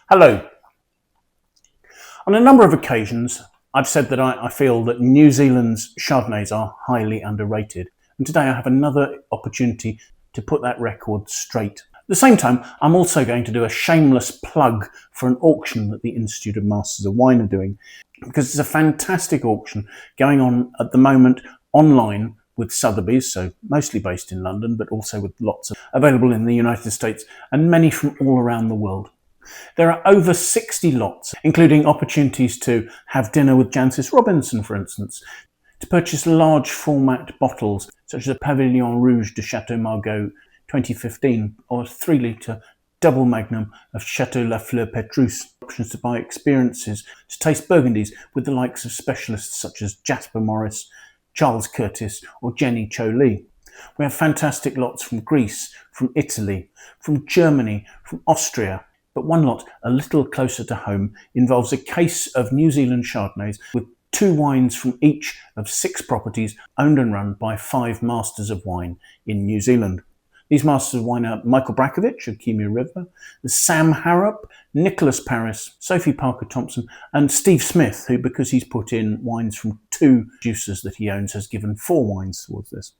Hello. On a number of occasions, I've said that I feel that New Zealand's Chardonnays are highly underrated, and today I have another opportunity to put that record straight. At the same time, I'm also going to do a shameless plug for an auction that the Institute of Masters of Wine are doing, because it's a fantastic auction going on at the moment online with Sothebys, so mostly based in London, but also with lots available in the United States and many from all around the world. There are over 60 lots, including opportunities to have dinner with Jancis Robinson, for instance, to purchase large format bottles such as a Pavillon Rouge de Chateau Margaux 2015 or a 3 litre double magnum of Chateau La Fleur Petrus, options to buy experiences to taste Burgundies with the likes of specialists such as Jasper Morris, Charles Curtis or Jenny Cho Lee. We have fantastic lots from Greece, from Italy, from Germany, from Austria. But one lot, a little closer to home, involves a case of New Zealand Chardonnays with 2 wines from each of 6 properties owned and run by 5 Masters of Wine in New Zealand. These Masters of Wine are Michael Brakovich of Kimia River, Sam Harrop, Nicholas Paris, Sophie Parker-Thompson and Steve Smith, who, because he's put in wines from 2 producers that he owns, has given 4 wines towards this.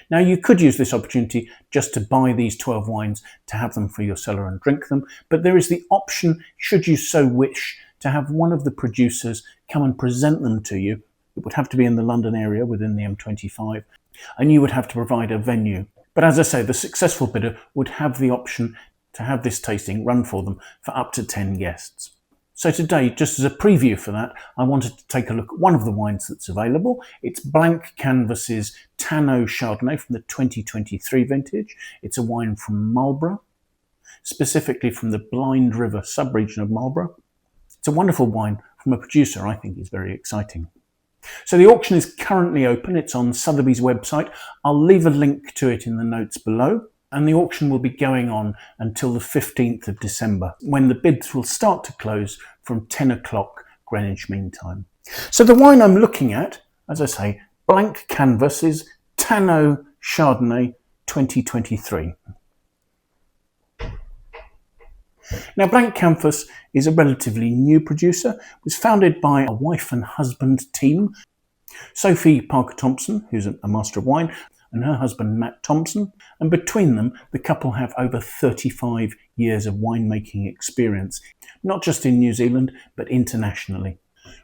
Now, you could use this opportunity just to buy these 12 wines to have them for your cellar and drink them, but there is the option, should you so wish, to have one of the producers come and present them to you. It would have to be in the London area within the M25, and you would have to provide a venue. But as I say, the successful bidder would have the option to have this tasting run for them for up to 10 guests. So today, just as a preview for that, I wanted to take a look at one of the wines that's available. It's Blank Canvas's Tano Chardonnay from the 2023 vintage. It's a wine from Marlborough, specifically from the Blind River sub-region of Marlborough. It's a wonderful wine from a producer I think is very exciting. So the auction is currently open. It's on Sotheby's website. I'll leave a link to it in the notes below. And the auction will be going on until the 15th of December, when the bids will start to close from 10 o'clock Greenwich Mean Time. So the wine I'm looking at, as I say, Blank Canvas, is Tano Chardonnay 2023. Now, Blank Canvas is a relatively new producer. It was founded by a wife and husband team, Sophie Parker-Thompson, who's a Master of Wine, and her husband Matt Thompson, and between them the couple have over 35 years of winemaking experience, not just in New Zealand but internationally.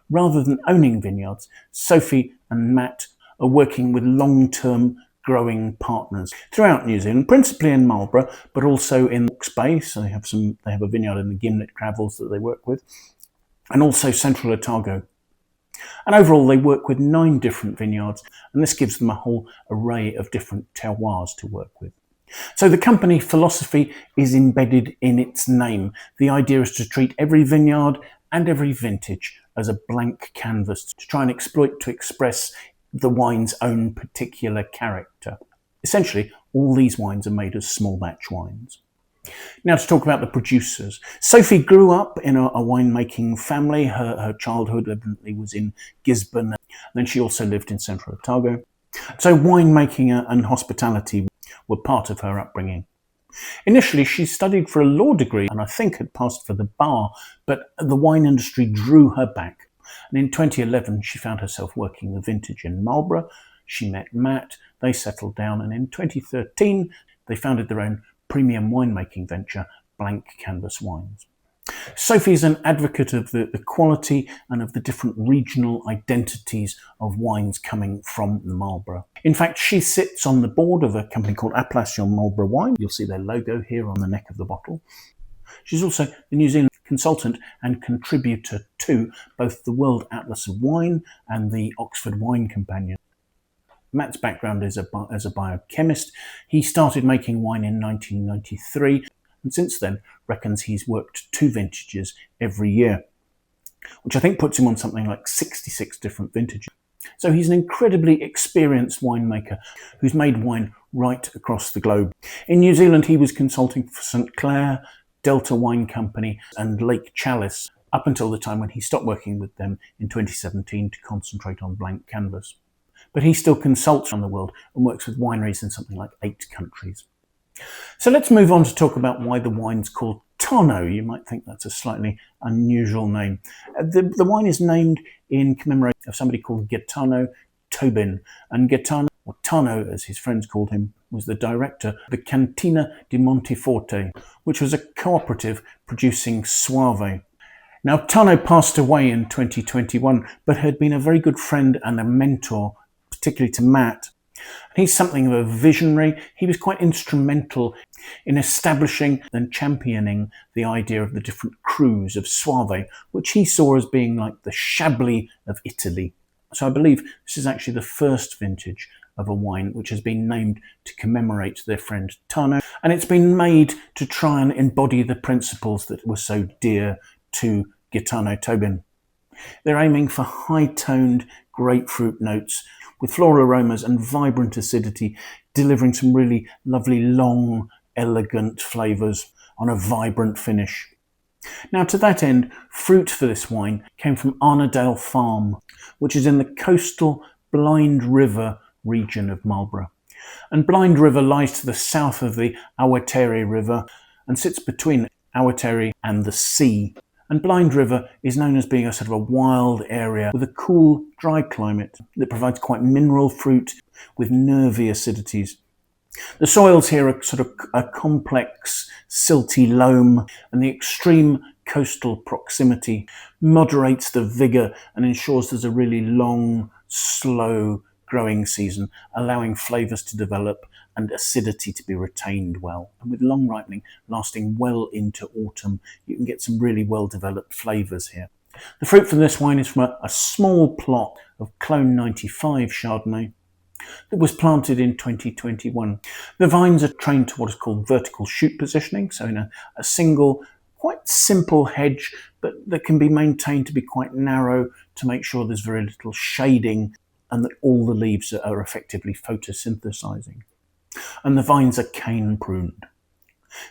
Rather than owning vineyards, Sophie and Matt are working with long-term growing partners throughout New Zealand, principally in Marlborough but also in Hawke's Bay, so they have a vineyard in the Gimlet Gravels that they work with, and also Central Otago. And overall, they work with 9 different vineyards, and this gives them a whole array of different terroirs to work with. So the company philosophy is embedded in its name. The idea is to treat every vineyard and every vintage as a blank canvas to try and express the wine's own particular character. Essentially, all these wines are made as small batch wines. Now to talk about the producers. Sophie grew up in a winemaking family. Her childhood evidently was in Gisborne, and then she also lived in Central Otago. So winemaking and hospitality were part of her upbringing. Initially, she studied for a law degree and I think had passed for the bar, but the wine industry drew her back. And in 2011, she found herself working the vintage in Marlborough. She met Matt, they settled down, and in 2013, they founded their own premium winemaking venture, Blank Canvas Wines. Sophie's an advocate of the quality and of the different regional identities of wines coming from the Marlborough. In fact, she sits on the board of a company called Appellation Marlborough Wine. You'll see their logo here on the neck of the bottle. She's also the New Zealand consultant and contributor to both the World Atlas of Wine and the Oxford Wine Companion. Matt's background is as a biochemist. He started making wine in 1993 and since then reckons he's worked 2 vintages every year, which I think puts him on something like 66 different vintages. So he's an incredibly experienced winemaker who's made wine right across the globe. In New Zealand, he was consulting for St Clair, Delta Wine Company and Lake Chablis up until the time when he stopped working with them in 2017 to concentrate on Blank Canvas. But he still consults around the world and works with wineries in something like 8 countries. So let's move on to talk about why the wine's called Tano. You might think that's a slightly unusual name. The wine is named in commemoration of somebody called Geatano Tobin. And Geatano, or Tano as his friends called him, was the director of the Cantina di Monteforte, which was a cooperative producing Soave. Now, Tano passed away in 2021, but had been a very good friend and a mentor, particularly to Matt. He's something of a visionary. He was quite instrumental in establishing and championing the idea of the different crus of Soave, which he saw as being like the Chablis of Italy. So I believe this is actually the first vintage of a wine which has been named to commemorate their friend Tano, and it's been made to try and embody the principles that were so dear to Geatano Tobin. They're aiming for high-toned grapefruit notes with floral aromas and vibrant acidity, delivering some really lovely, long, elegant flavours on a vibrant finish. Now, to that end, fruit for this wine came from Arnadale Farm, which is in the coastal Blind River region of Marlborough. And Blind River lies to the south of the Awatere River and sits between Awatere and the sea. And Blind River is known as being a sort of a wild area with a cool, dry climate that provides quite mineral fruit with nervy acidities. The soils here are sort of a complex, silty loam, and the extreme coastal proximity moderates the vigour and ensures there's a really long, slow growing season, allowing flavours to develop and acidity to be retained well. And with long ripening lasting well into autumn, you can get some really well developed flavours here. The fruit from this wine is from a small plot of Clone 95 Chardonnay that was planted in 2021. The vines are trained to what is called vertical shoot positioning, so in a single, quite simple hedge, but that can be maintained to be quite narrow to make sure there's very little shading and that all the leaves are effectively photosynthesizing. And the vines are cane pruned.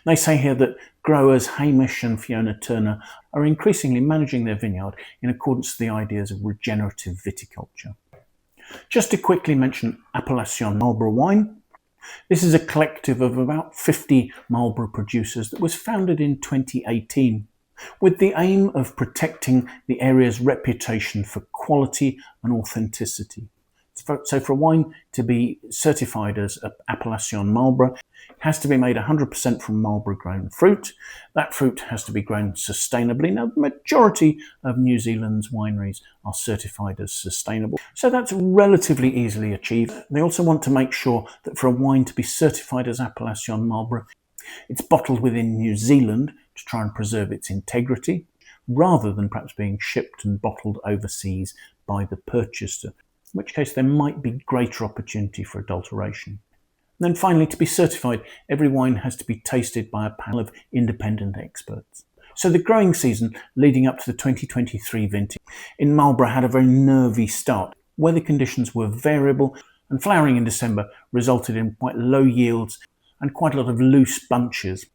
They say here that growers Hamish and Fiona Turner are increasingly managing their vineyard in accordance with the ideas of regenerative viticulture. Just to quickly mention Appellation Marlborough wine. This is a collective of about 50 Marlborough producers that was founded in 2018 with the aim of protecting the area's reputation for quality and authenticity. So for a wine to be certified as Appellation Marlborough, it has to be made 100% from Marlborough grown fruit. That fruit has to be grown sustainably. Now, the majority of New Zealand's wineries are certified as sustainable, so that's relatively easily achieved. They also want to make sure that for a wine to be certified as Appellation Marlborough, it's bottled within New Zealand to try and preserve its integrity, rather than perhaps being shipped and bottled overseas by the purchaser, in which case there might be greater opportunity for adulteration. And then finally, to be certified, every wine has to be tasted by a panel of independent experts. So the growing season leading up to the 2023 vintage in Marlborough had a very nervy start. Weather conditions were variable, and flowering in December resulted in quite low yields and quite a lot of loose bunches.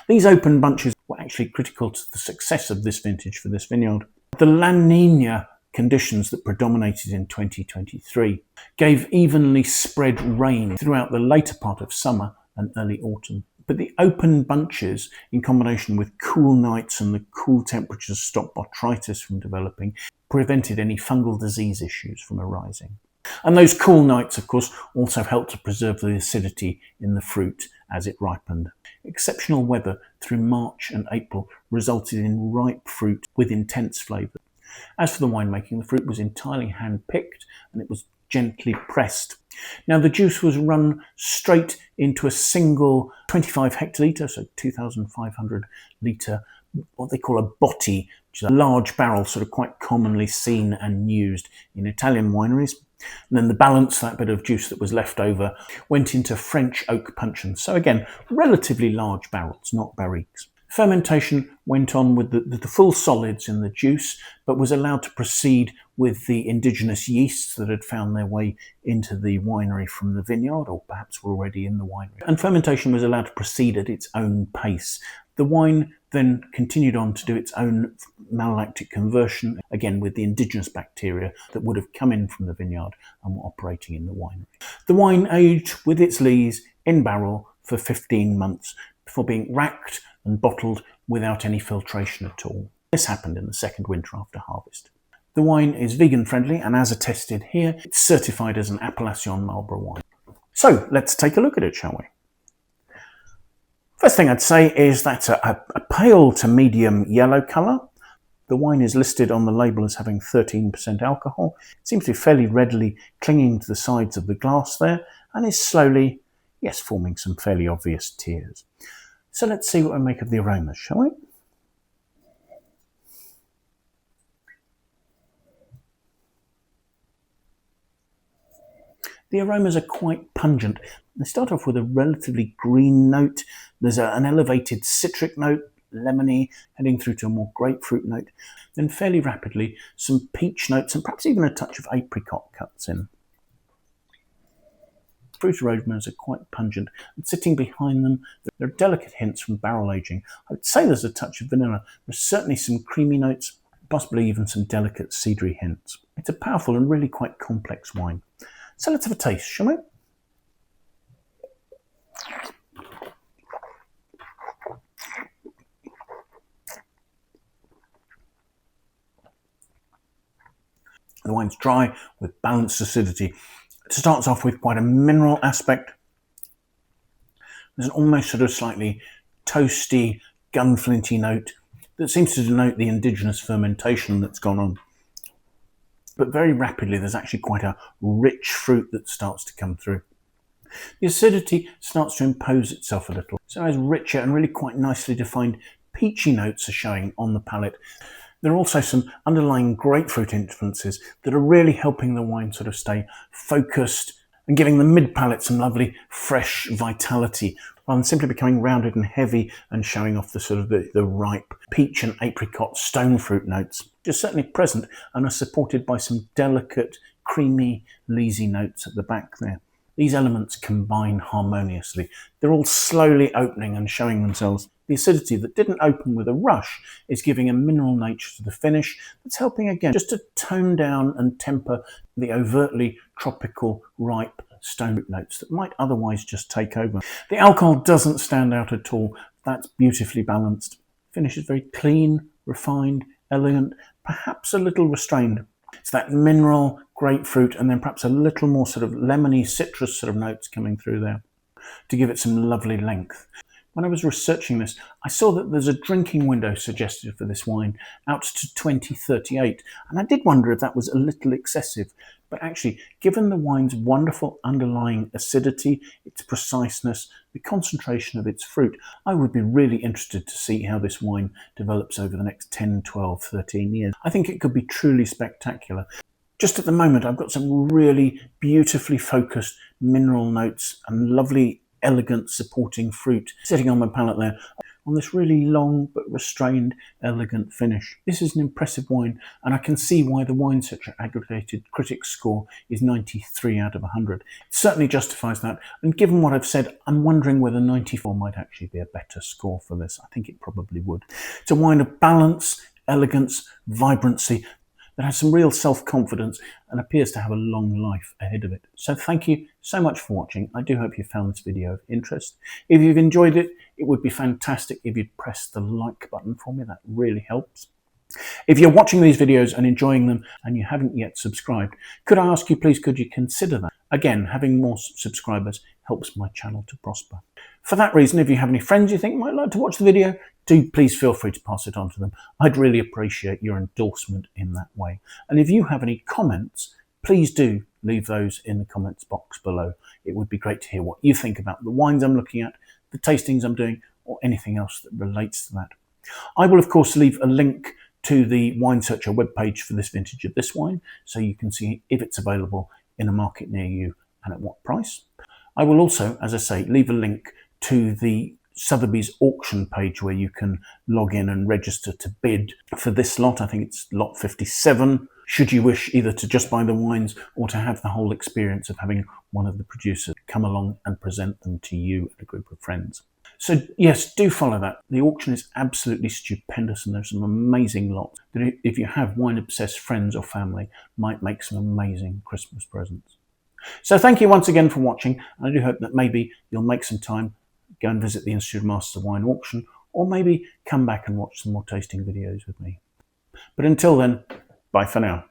These open bunches were actually critical to the success of this vintage for this vineyard. The La Niña conditions that predominated in 2023 gave evenly spread rain throughout the later part of summer and early autumn. But the open bunches, in combination with cool nights and the cool temperatures stopped botrytis from developing, prevented any fungal disease issues from arising. And those cool nights, of course, also helped to preserve the acidity in the fruit as it ripened. Exceptional weather through March and April resulted in ripe fruit with intense flavour. As for the winemaking, the fruit was entirely hand-picked and it was gently pressed. Now, the juice was run straight into a single 25 hectolitre, so 2,500 litre, what they call a Botte, which is a large barrel, sort of quite commonly seen and used in Italian wineries. And then the balance, that bit of juice that was left over, went into French oak puncheons. So again, relatively large barrels, not barriques. Fermentation went on with the full solids in the juice, but was allowed to proceed with the indigenous yeasts that had found their way into the winery from the vineyard, or perhaps were already in the winery. And fermentation was allowed to proceed at its own pace. The wine then continued on to do its own malolactic conversion, again with the indigenous bacteria that would have come in from the vineyard and were operating in the winery. The wine aged with its lees in barrel for 15 months before being racked and bottled without any filtration at all. This happened in the second winter after harvest. The wine is vegan friendly, and as attested here, it's certified as an Appellation Marlborough wine. So let's take a look at it, shall we? First thing I'd say is that's a pale to medium yellow colour. The wine is listed on the label as having 13% alcohol. It seems to be fairly readily clinging to the sides of the glass there, and is slowly, yes, forming some fairly obvious tears. So let's see what we make of the aromas, shall we? The aromas are quite pungent. They start off with a relatively green note. There's an elevated citric note, lemony, heading through to a more grapefruit note. Then fairly rapidly, some peach notes and perhaps even a touch of apricot cuts in. Fruit aromas are quite pungent, and sitting behind them, there are delicate hints from barrel aging. I would say there's a touch of vanilla. There's certainly some creamy notes, possibly even some delicate cedary hints. It's a powerful and really quite complex wine. So let's have a taste, shall we? The wine's dry with balanced acidity. It starts off with quite a mineral aspect. There's an almost sort of slightly toasty, gunflinty note that seems to denote the indigenous fermentation that's gone on. But very rapidly, there's actually quite a rich fruit that starts to come through. The acidity starts to impose itself a little. So as richer and really quite nicely defined peachy notes are showing on the palate. There are also some underlying grapefruit influences that are really helping the wine sort of stay focused and giving the mid-palate some lovely fresh vitality, rather than simply becoming rounded and heavy and showing off the sort of the ripe peach and apricot stone fruit notes. Just certainly present and are supported by some delicate, creamy, leesy notes at the back there. These elements combine harmoniously. They're all slowly opening and showing themselves. The acidity that didn't open with a rush is giving a mineral nature to the finish that's helping again just to tone down and temper the overtly tropical, ripe stone fruit notes that might otherwise just take over. The alcohol doesn't stand out at all. That's beautifully balanced. Finish is very clean, refined, elegant, perhaps a little restrained. It's that mineral, grapefruit, and then perhaps a little more sort of lemony citrus sort of notes coming through there to give it some lovely length. When I was researching this, I saw that there's a drinking window suggested for this wine out to 2038, and I did wonder if that was a little excessive. But actually, given the wine's wonderful underlying acidity, its preciseness, the concentration of its fruit, I would be really interested to see how this wine develops over the next 10, 12, 13 years. I think it could be truly spectacular. Just at the moment, I've got some really beautifully focused mineral notes and lovely, elegant supporting fruit sitting on my palate there on this really long but restrained, elegant finish. This is an impressive wine, and I can see why the Wine Searcher aggregated critics score is 93 out of 100. It certainly justifies that, and given what I've said, I'm wondering whether 94 might actually be a better score for this. I think it probably would. It's a wine of balance, elegance, vibrancy, that has some real self-confidence and appears to have a long life ahead of it. So thank you so much for watching. I do hope you found this video of interest. If you've enjoyed it, it would be fantastic if you'd press the like button for me. That really helps. If you're watching these videos and enjoying them and you haven't yet subscribed, could I ask you, please, could you consider that? Again, having more subscribers helps my channel to prosper. For that reason, if you have any friends you think might like to watch the video, do please feel free to pass it on to them. I'd really appreciate your endorsement in that way. And if you have any comments, please do leave those in the comments box below. It would be great to hear what you think about the wines I'm looking at, the tastings I'm doing, or anything else that relates to that. I will, of course, leave a link to the Wine Searcher webpage for this vintage of this wine, so you can see if it's available in a market near you and at what price. I will also, as I say, leave a link to the Sotheby's auction page where you can log in and register to bid for this lot. I think it's lot 57, should you wish either to just buy the wines or to have the whole experience of having one of the producers come along and present them to you and a group of friends. So yes, do follow that. The auction is absolutely stupendous, and there's some amazing lots that if you have wine-obsessed friends or family might make some amazing Christmas presents. So thank you once again for watching, and I do hope that maybe you'll make some time go and visit the Institute of Masters of Wine auction, or maybe come back and watch some more tasting videos with me. But until then, bye for now.